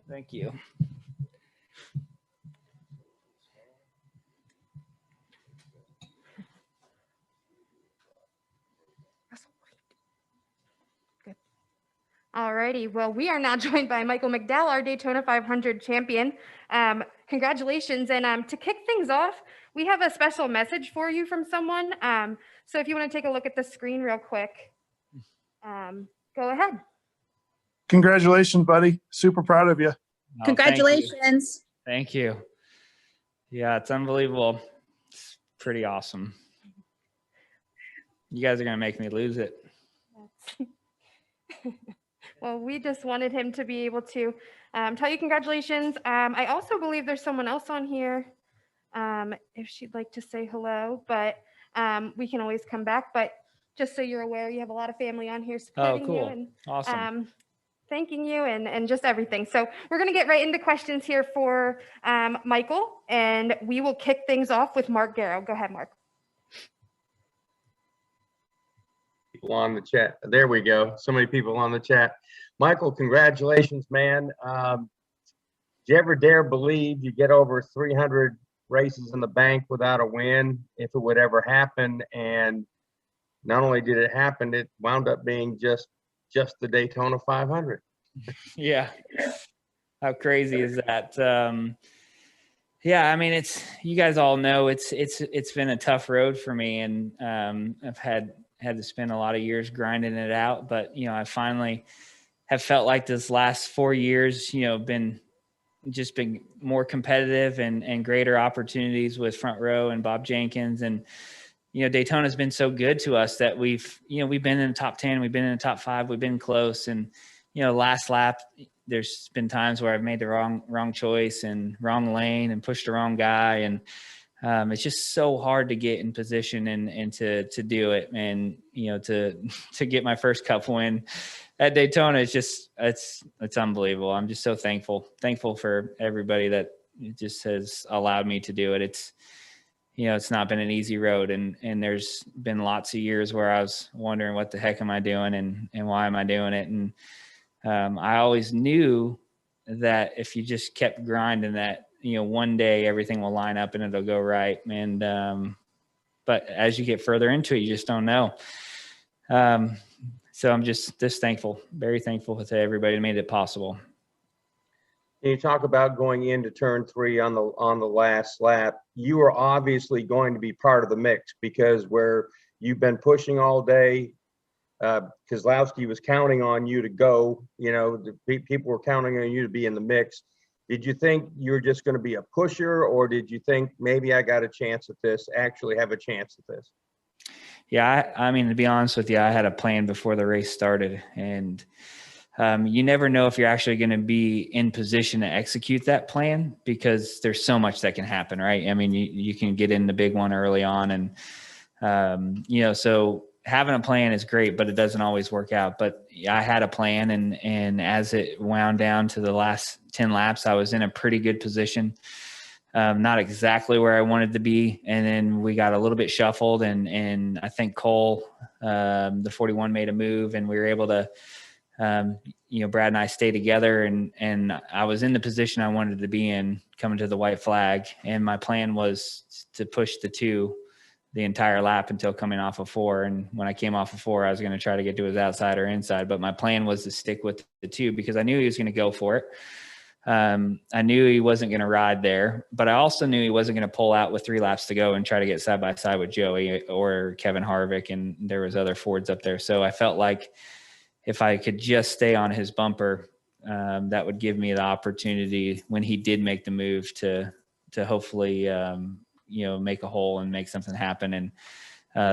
Thank you. Alrighty, well, we are now joined by Michael McDowell, our Daytona 500 champion. Congratulations, and to kick things off, we have a special message for you from someone. So if you want to take a look at the screen real quick, go ahead. Congratulations, buddy. Super proud of you. Oh, Congratulations. Thank you. Yeah, it's unbelievable. It's pretty awesome. You guys are going to make me lose it. Well, we just wanted him to be able to tell you congratulations. I also believe there's someone else on here if she'd like to say hello, but we can always come back. But just so you're aware, you have a lot of family on here supporting you and Awesome. thanking you and just everything. So we're going to get right into questions here for Michael, and we will kick things off with Mark Garrow. Go ahead, Mark. People on the chat. There we go. So many people on the chat. Michael, congratulations, man. Did you ever dare believe you get over 300 races in the bank without a win, if it would ever happen? And not only did it happen, it wound up being just the Daytona 500. Yeah. How crazy is that? Yeah, I mean, you guys all know it's been a tough road for me, and I've had to spend a lot of years grinding it out. But, I finally have felt like this last 4 years, been more competitive and greater opportunities with Front Row and Bob Jenkins. And, Daytona's been so good to us that we've been in the top 10, we've been in the top 5, we've been close. And, last lap, there's been times where I've made the wrong choice and wrong lane and pushed the wrong guy. And it's just so hard to get in position and to do it. And, to get my first Cup win at Daytona, it's unbelievable. I'm just so thankful for everybody that just has allowed me to do it. It's not been an easy road, and there's been lots of years where I was wondering what the heck am I doing and why am I doing it? And I always knew that if you just kept grinding that, one day everything will line up and it'll go right. And but as you get further into it, you just don't know. So I'm just thankful, very thankful to everybody who made it possible. Can you talk about going into turn 3 on the last lap? You are obviously going to be part of the mix, because where you've been pushing all day, Kozlowski was counting on you to go. The people were counting on you to be in the mix. Did you think you were just going to be a pusher, or did you think maybe I got a chance at this, actually have a chance at this? Yeah, I mean, to be honest with you, I had a plan before the race started, and you never know if you're actually going to be in position to execute that plan, because there's so much that can happen, right? I mean, you can get in the big one early on, and so having a plan is great, but it doesn't always work out. But I had a plan, and as it wound down to the last 10 laps, I was in a pretty good position. Not exactly where I wanted to be. And then we got a little bit shuffled, and I think Cole, the 41, made a move, and we were able to, Brad and I stay together, and I was in the position I wanted to be in coming to the white flag. And my plan was to push the 2 the entire lap until coming off of 4. And when I came off of 4, I was going to try to get to his outside or inside, but my plan was to stick with the 2 because I knew he was going to go for it. I knew he wasn't going to ride there, but I also knew he wasn't going to pull out with 3 laps to go and try to get side by side with Joey or Kevin Harvick. And there was other Fords up there. So I felt like if I could just stay on his bumper, that would give me the opportunity when he did make the move to hopefully, make a hole and make something happen. And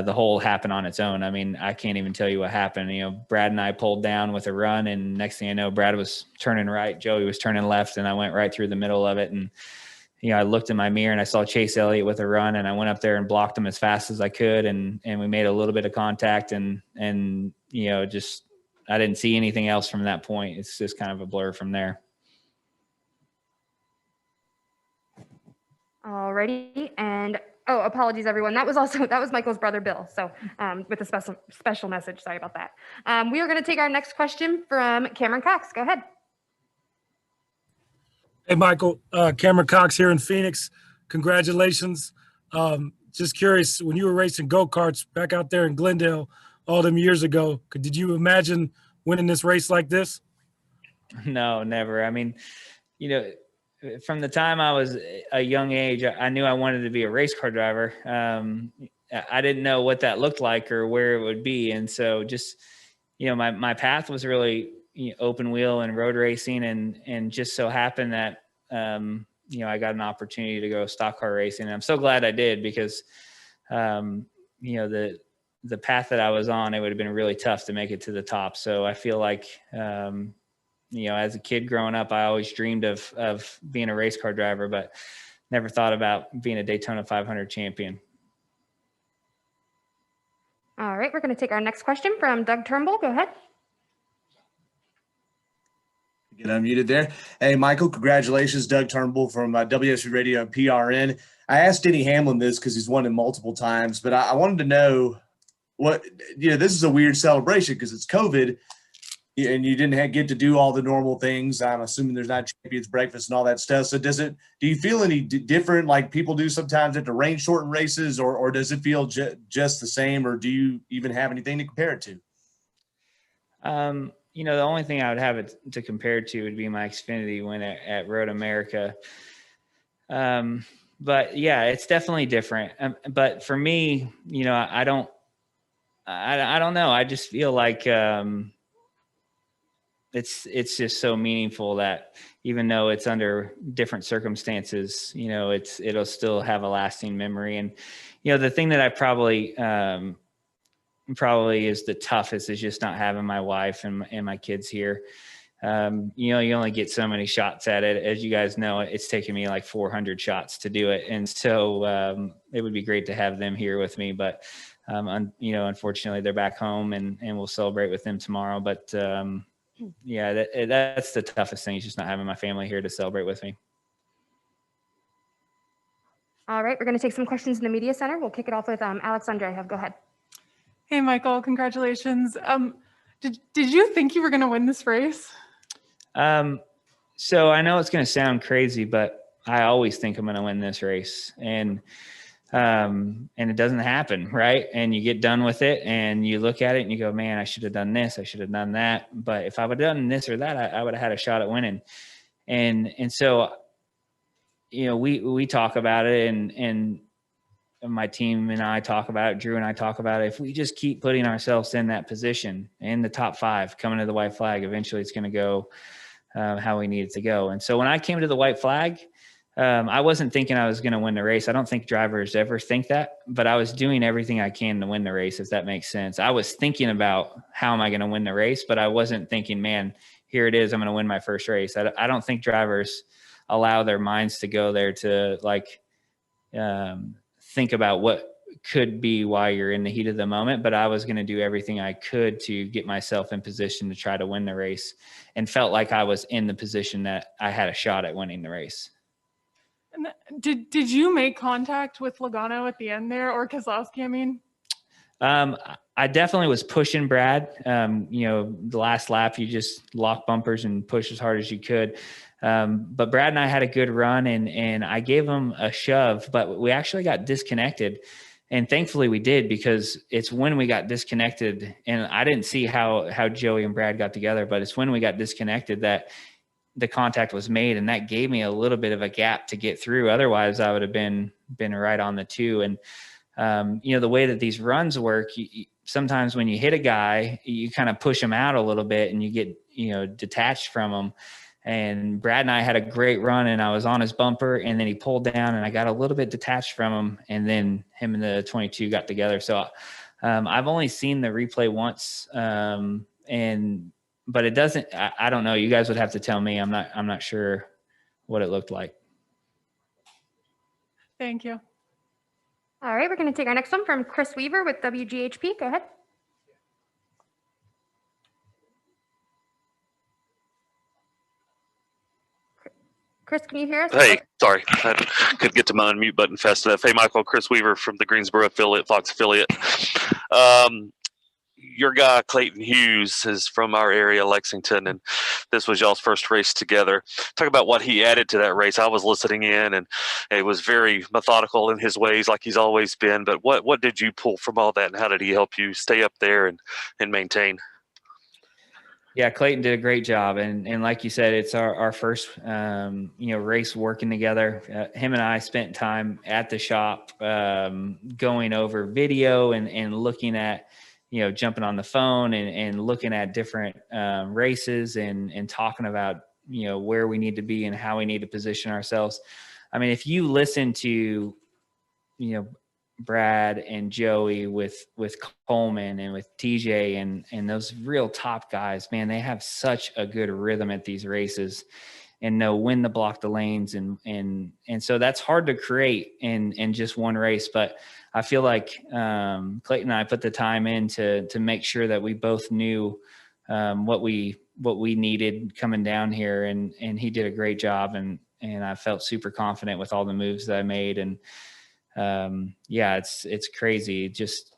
the hole happened on its own. I mean, I can't even tell you what happened. Brad and I pulled down with a run, and next thing I know, Brad was turning right, Joey was turning left, and I went right through the middle of it. And, I looked in my mirror and I saw Chase Elliott with a run, and I went up there and blocked him as fast as I could. And we made a little bit of contact, and just, I didn't see anything else from that point. It's just kind of a blur from there. Alrighty, and apologies everyone. That was Michael's brother Bill. So with a special message. Sorry about that. We are going to take our next question from Cameron Cox. Go ahead. Hey, Michael, Cameron Cox here in Phoenix. Congratulations. Just curious, when you were racing go-karts back out there in Glendale all them years ago, did you imagine winning this race like this? No, never. I mean, you know, from the time I was a young age, I knew I wanted to be a race car driver. I didn't know what that looked like or where it would be. And so just, my path was really open wheel and road racing, and just so happened that, I got an opportunity to go stock car racing. And I'm so glad I did, because, the path that I was on, it would have been really tough to make it to the top. So I feel like, as a kid growing up, I always dreamed of being a race car driver, but never thought about being a Daytona 500 champion. All right, we're going to take our next question from Doug Turnbull. Go ahead. Get unmuted there. Hey, Michael, congratulations. Doug Turnbull from WSB Radio and PRN. I asked Denny Hamlin this because he's won it multiple times, but I wanted to know this is a weird celebration because it's COVID and you didn't get to do all the normal things. I'm assuming there's not champions breakfast and all that stuff. So do you feel any different like people do sometimes at the rain shortened races, or does it feel just the same, or do you even have anything to compare it to? The only thing I would have it to compare it to would be my Xfinity win at Road America. But yeah, it's definitely different. But for me, I don't know. I just feel like, it's just so meaningful that even though it's under different circumstances, it'll still have a lasting memory. And, the thing that I probably is the toughest is just not having my wife and my kids here. You only get so many shots at it. As you guys know, it's taken me like 400 shots to do it. And so it would be great to have them here with me, but unfortunately they're back home and we'll celebrate with them tomorrow. But that's the toughest thing, is just not having my family here to celebrate with me. All right, we're going to take some questions in the media center. We'll kick it off with Alex Andreev. Go ahead. Hey, Michael, congratulations. Did you think you were going to win this race? So I know it's going to sound crazy, but I always think I'm going to win this race, and it doesn't happen, right? And you get done with it and you look at it and you go, man, I should have done this. I should have done that. But if I would have done this or that, I would have had a shot at winning. And so, we talk about it, and my team and I talk about it. Drew and I talk about it. If we just keep putting ourselves in that position, in the top 5, coming to the white flag, eventually it's going to go how we need it to go. And so when I came to the white flag, I wasn't thinking I was going to win the race. I don't think drivers ever think that, but I was doing everything I can to win the race, if that makes sense. I was thinking about how am I going to win the race, but I wasn't thinking, man, here it is, I'm going to win my first race. I don't think drivers allow their minds to go there to think about what could be while you're in the heat of the moment. But I was going to do everything I could to get myself in position to try to win the race, and felt like I was in the position that I had a shot at winning the race. And did you make contact with Logano at the end there, or Keselowski, I mean? I definitely was pushing Brad. The last lap, you just lock bumpers and push as hard as you could. But Brad and I had a good run, and I gave him a shove, but we actually got disconnected. And thankfully we did, because it's when we got disconnected, and I didn't see how Joey and Brad got together, but it's when we got disconnected that the contact was made, and that gave me a little bit of a gap to get through. Otherwise I would have been right on the 2. And, the way that these runs work, sometimes when you hit a guy, you kind of push him out a little bit and you get, detached from him. And Brad and I had a great run, and I was on his bumper, and then he pulled down and I got a little bit detached from him, and then him and the 22 got together. So I've only seen the replay once, but it doesn't, I don't know. You guys would have to tell me. I'm not sure what it looked like. Thank you. All right, we're going to take our next one from Chris Weaver with WGHP. Go ahead. Chris, can you hear us? Hey, sorry. I couldn't get to my unmute button fast enough. Hey, Michael, Chris Weaver from the Greensboro affiliate, Fox affiliate. your guy Clayton Hughes is from our area, Lexington, and this was y'all's first race together. Talk about what he added to that race. I was listening in, and it was very methodical in his ways, like he's always been. But what did you pull from all that, and how did he help you stay up there and maintain? Yeah, Clayton did a great job, and like you said, it's our first race working together. Him and I spent time at the shop going over video and looking at, jumping on the phone and looking at different races and talking about where we need to be and how we need to position ourselves. I mean, if you listen to Brad and Joey with Coleman and with TJ and those real top guys, man, they have such a good rhythm at these races and know when to block the lanes. And so that's hard to create in just one race. But I feel like Clayton and I put the time in to make sure that we both knew what we needed coming down here. And he did a great job. And I felt super confident with all the moves that I made. And it's crazy. Just,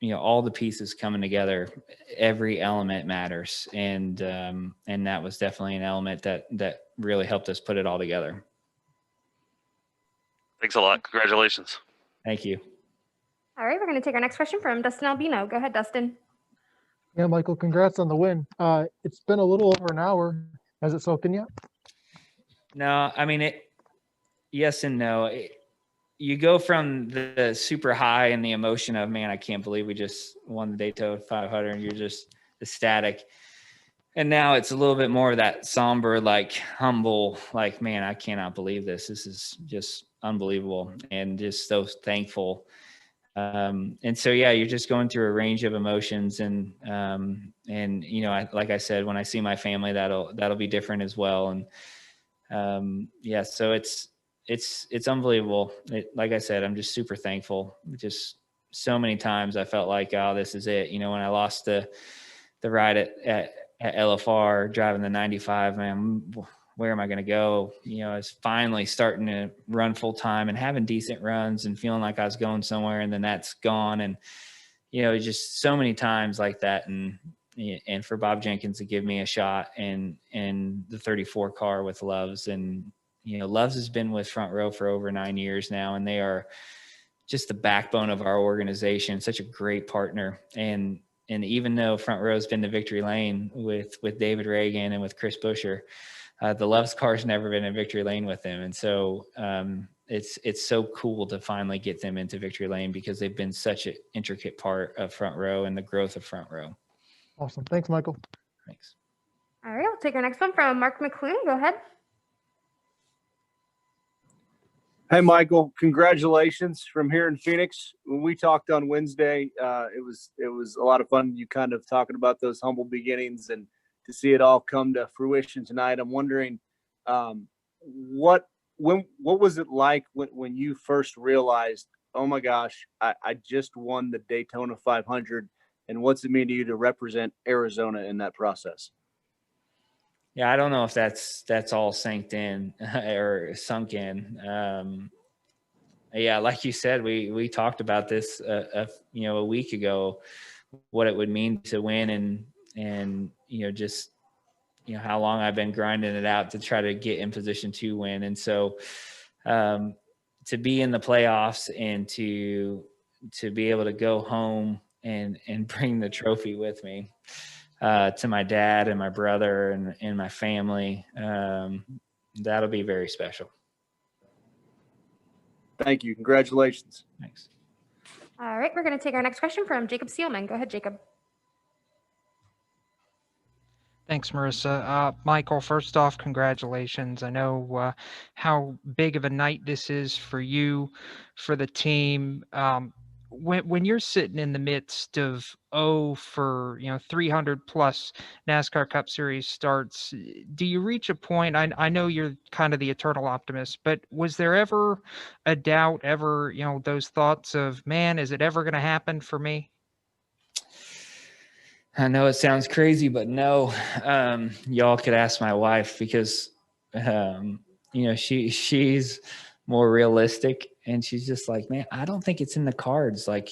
all the pieces coming together, every element matters. And that was definitely an element that really helped us put it all together. Thanks a lot. Congratulations. Thank you. All right, we're going to take our next question from Dustin Albino. Go ahead, Dustin. Yeah, Michael, congrats on the win. It's been a little over an hour. Has it soaked in yet? No, I mean, yes and no. You go from the super high and the emotion of, man, I can't believe we just won the Daytona 500, and you're just ecstatic. And now it's a little bit more of that somber, like humble, like, man, I cannot believe this. This is just unbelievable, and just so thankful. And so, yeah, you're just going through a range of emotions, and like I said, when I see my family, that'll be different as well. And so it's unbelievable. Like I said, I'm just super thankful. Just so many times I felt like, oh, this is it. When I lost the ride at LFR driving the 95, man, where am I going to go? I was finally starting to run full time and having decent runs and feeling like I was going somewhere, and then that's gone. And, just so many times like that. And for Bob Jenkins to give me a shot and the 34 car with Loves, and, Loves has been with Front Row for over 9 years now, and they are just the backbone of our organization, such a great partner. And even though Front Row has been to victory lane with David Reagan and with Chris Buescher, the Loves car's never been in victory lane with them. And so it's so cool to finally get them into victory lane, because they've been such an intricate part of Front Row and the growth of Front Row. Awesome. Thanks, Michael. Thanks. All right, we'll take our next one from Mark McClune. Go ahead. Hey, Michael, congratulations from here in Phoenix. When we talked on Wednesday, it was a lot of fun. You kind of talking about those humble beginnings, and to see it all come to fruition tonight. I'm wondering, what was it like when you first realized, oh my gosh, I just won the Daytona 500, and what's it mean to you to represent Arizona in that process? Yeah, I don't know if that's all sank in or sunk in. Yeah, like you said, we talked about this a week ago, what it would mean to win, and just how long I've been grinding it out to try to get in position to win. And so to be in the playoffs and to be able to go home and bring the trophy with me to my dad and my brother and my family, that'll be very special. Thank you. Congratulations. Thanks. All right, we're going to take our next question from Jacob Seelman. Go ahead, Jacob. Thanks, Marissa. Michael, first off, congratulations. I know how big of a night this is for you, for the team. When you're sitting in the midst of 300 plus NASCAR Cup Series starts, do you reach a point? I know you're kind of the eternal optimist, but was there ever a doubt, those thoughts of, man, is it ever going to happen for me? I know it sounds crazy, but no. Y'all could ask my wife, because she's more realistic, and she's just like, man, I don't think it's in the cards. Like,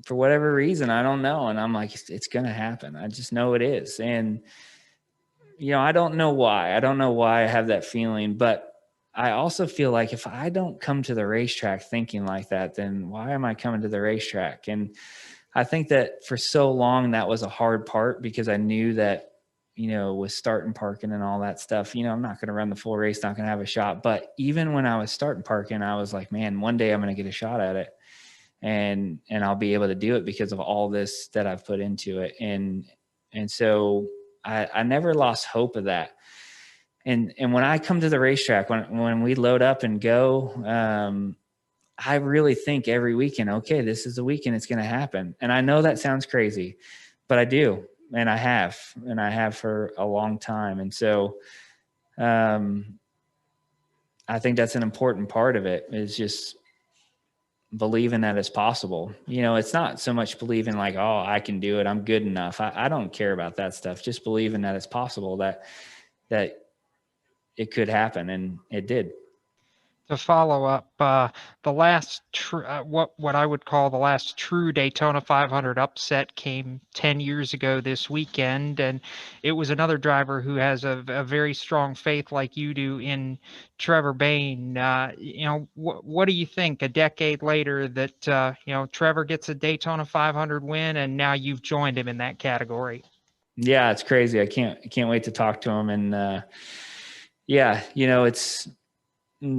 for whatever reason, I don't know. And I'm like, it's going to happen. I just know it is. And, I don't know why. I don't know why I have that feeling, but I also feel like if I don't come to the racetrack thinking like that, then why am I coming to the racetrack? And I think that for so long, that was a hard part because I knew that, with starting parking and all that stuff, I'm not going to run the full race, not going to have a shot. But even when I was starting parking, I was like, man, one day I'm going to get a shot at it. And I'll be able to do it because of all this that I've put into it. And so I never lost hope of that. And when I come to the racetrack, when we load up and go, I really think every weekend, okay, this is the weekend it's going to happen. And I know that sounds crazy, but I do. And I have for a long time. And so, I think that's an important part of it is just believing that it's possible. It's not so much believing like, oh, I can do it, I'm good enough. I don't care about that stuff. Just believing that it's possible, that it could happen. And it did. To follow up, the last what I would call the last true Daytona 500 upset came 10 years ago this weekend, and it was another driver who has a very strong faith like you do in Trevor Bayne. What do you think a decade later that Trevor gets a Daytona 500 win, and now you've joined him in that category? Yeah, it's crazy. I can't wait to talk to him. And it's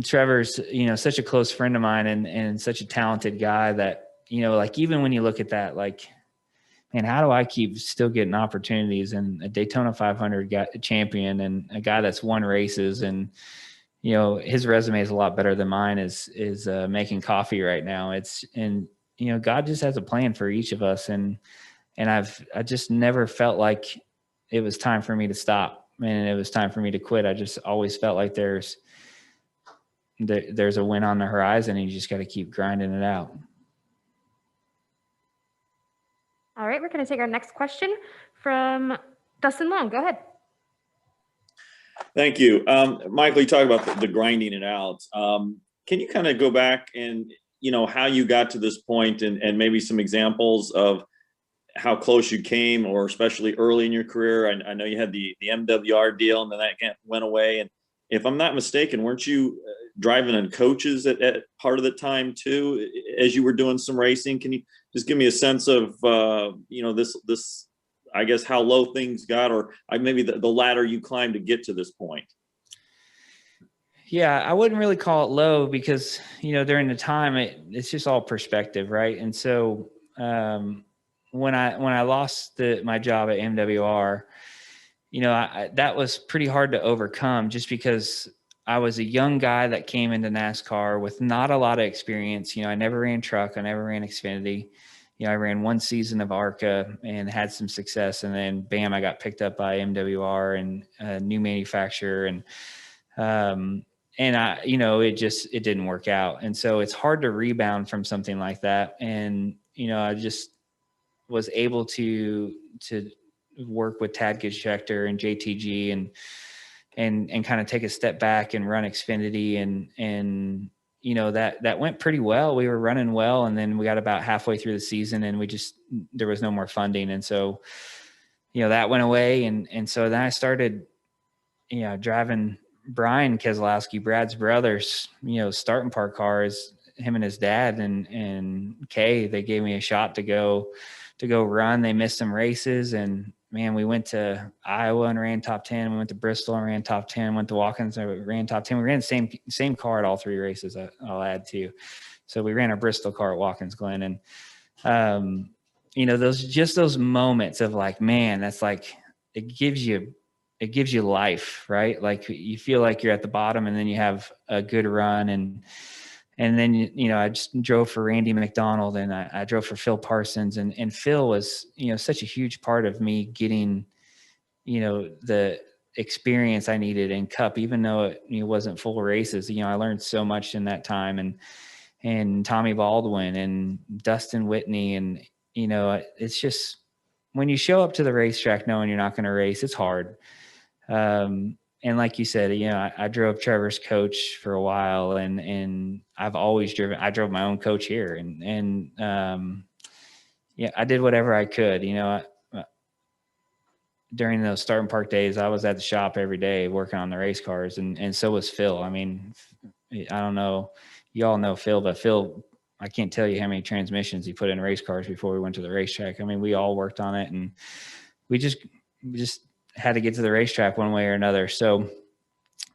Trevor's, such a close friend of mine and such a talented guy that, like, even when you look at that, like, man, how do I keep still getting opportunities? And a Daytona 500 champion and a guy that's won races, and, his resume is a lot better than mine is making coffee right now. God just has a plan for each of us. And I just never felt like it was time for me to stop and it was time for me to quit. I just always felt like there's a win on the horizon and you just got to keep grinding it out. All right, we're going to take our next question from Dustin Long. Go ahead. Thank you. Michael, you talk about the grinding it out. Can you kind of go back and, how you got to this point and maybe some examples of how close you came, or especially early in your career? I know you had the MWR deal and then that went away. And if I'm not mistaken, weren't you driving on coaches at part of the time too, as you were doing some racing? Can you just give me a sense of, this, I guess, how low things got, or maybe the ladder you climbed to get to this point? Yeah, I wouldn't really call it low because, during the time it's just all perspective. Right. And so, when I lost my job at MWR, that was pretty hard to overcome just because I was a young guy that came into NASCAR with not a lot of experience. I never ran truck. I never ran Xfinity. I ran one season of ARCA and had some success. And then bam, I got picked up by MWR and a new manufacturer. And it didn't work out. And so it's hard to rebound from something like that. And, I just was able to work with Tad Gitschechter and JTG and kind of take a step back and run Xfinity. And that went pretty well. We were running well. And then we got about halfway through the season and there was no more funding. And so, that went away. And so then I started, driving Brian Keselowski, Brad's brothers, starting park cars, him and his dad and Kay. They gave me a shot to go run. They missed some races, and man, we went to Iowa and ran top 10. We went to Bristol and ran top 10. Went to Watkins and ran top 10. We ran the same car at all three races. I'll add to. So we ran a Bristol car at Watkins Glen, and those moments of like, man, that's like it gives you life, right? Like you feel like you're at the bottom, and then you have a good run, and then, I just drove for Randy McDonald, and I drove for Phil Parsons, and Phil was, such a huge part of me getting, the experience I needed in Cup, even though it wasn't full races. I learned so much in that time, and Tommy Baldwin and Dustin Whitney. And, it's just, when you show up to the racetrack knowing you're not going to race, it's hard. And like you said, I drove Trevor's coach for a while, and I've always driven. I drove my own coach here, and yeah, I did whatever I could, during those starting park days, I was at the shop every day working on the race cars, and so was Phil. I mean, I don't know, you all know Phil, but Phil, I can't tell you how many transmissions he put in race cars before we went to the racetrack. I mean, we all worked on it, and we just had to get to the racetrack one way or another. So,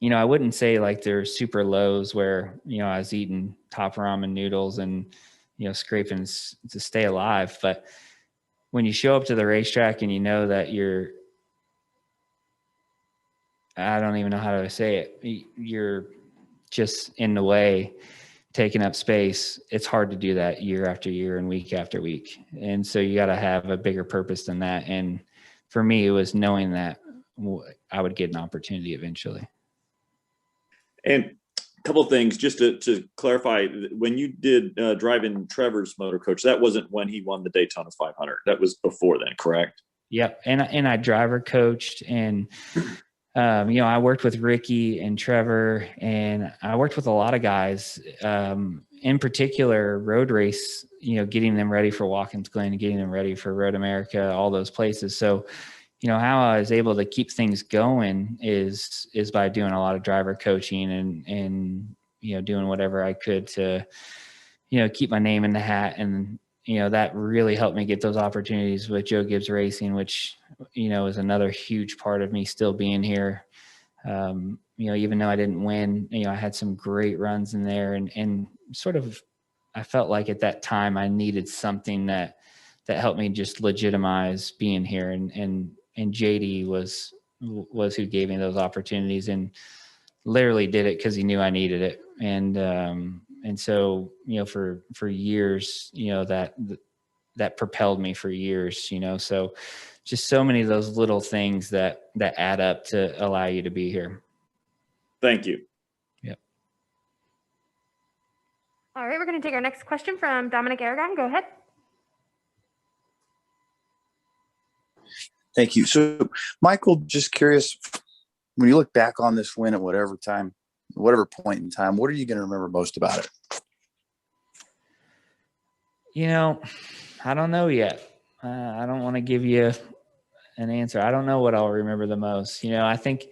I wouldn't say like there's super lows where, I was eating top ramen noodles and, scraping to stay alive. But when you show up to the racetrack and you know that I don't even know how to say it, you're just in the way, taking up space. It's hard to do that year after year and week after week. And so you got to have a bigger purpose than that. And for me, it was knowing that I would get an opportunity eventually. And a couple of things just to clarify, when you did drive in Trevor's motor coach, that wasn't when he won the Daytona 500. That was before then, correct? Yep. And I driver coached, and I worked with Ricky and Trevor, and I worked with a lot of guys, in particular road race, getting them ready for Watkins Glen and getting them ready for Road America, all those places. So, how I was able to keep things going is by doing a lot of driver coaching and doing whatever I could to, keep my name in the hat. And, that really helped me get those opportunities with Joe Gibbs Racing, which, is another huge part of me still being here. Even though I didn't win, I had some great runs in there, and sort of, I felt like at that time I needed something that helped me just legitimize being here. And JD was who gave me those opportunities, and literally did it because he knew I needed it. And so, for years, that propelled me for years, so just so many of those little things that add up to allow you to be here. Thank you. Yep. All right, we're going to take our next question from Dominic Aragon. Go ahead. Thank you. So, Michael, just curious, when you look back on this win at whatever point in time, what are you going to remember most about it? I don't know yet. I don't want to give you an answer. I don't know what I'll remember the most. I think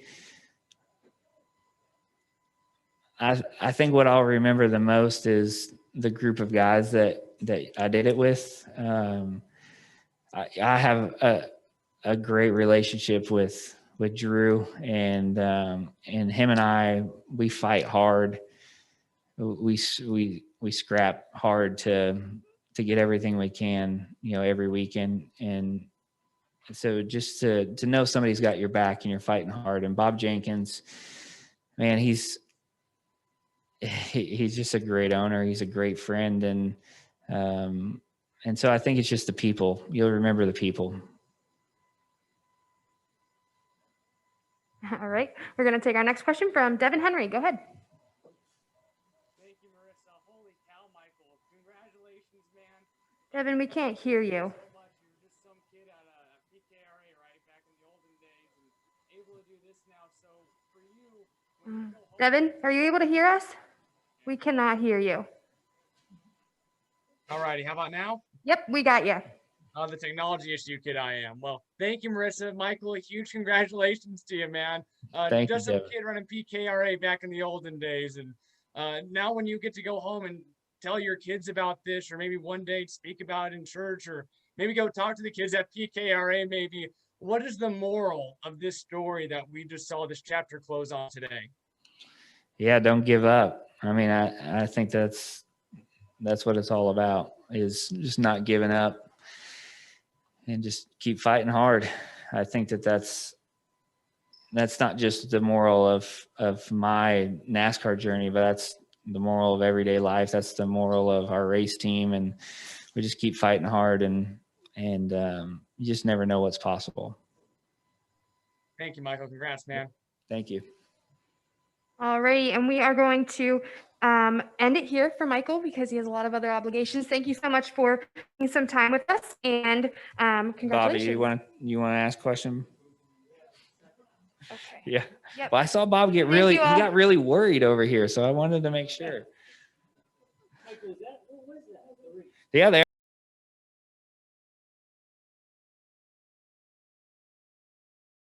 what I'll remember the most is the group of guys that I did it with. I have a great relationship with Drew, and him and I, we fight hard. We scrap hard to get everything we can, every weekend. And so just to know somebody's got your back and you're fighting hard. And Bob Jenkins, man, he's just a great owner. He's a great friend. And so I think it's just the people. You'll remember the people. All right, we're going to take our next question from Devin Henry. Go ahead. Thank you, Marissa. Holy cow, Michael. Congratulations, man. Devin, we can't hear you. So much. You're just some kid at a PKRA, right, back in the olden days, and able to do this now. So for you, when you go home, Devin, are you able to hear us? We cannot hear you. all righty, how about now? Yep, we got you. The technology issue kid I am. Well, thank you, Marissa. Michael, a huge congratulations to you, man. Thank just you, some Devin. kid running PKRA back in the olden days. And now when you get to go home and tell your kids about this, or maybe one day speak about it in church, or maybe go talk to the kids at PKRA, maybe, what is the moral of this story that we just saw this chapter close on today? Yeah, don't give up. I mean, I think that's what it's all about, is just not giving up and just keep fighting hard. I think that's not just the moral of my NASCAR journey, but that's the moral of everyday life. That's the moral of our race team. And we just keep fighting hard, and you just never know what's possible. Thank you, Michael. Congrats, man. Thank you. All right, and we are going to end it here for Michael because he has a lot of other obligations. Thank you so much for spending some time with us, and congratulations. Bobby, you want to ask a question? Okay. Yeah. Yep. Well, I saw Bob he got really worried over here, so I wanted to make sure. Yeah, there.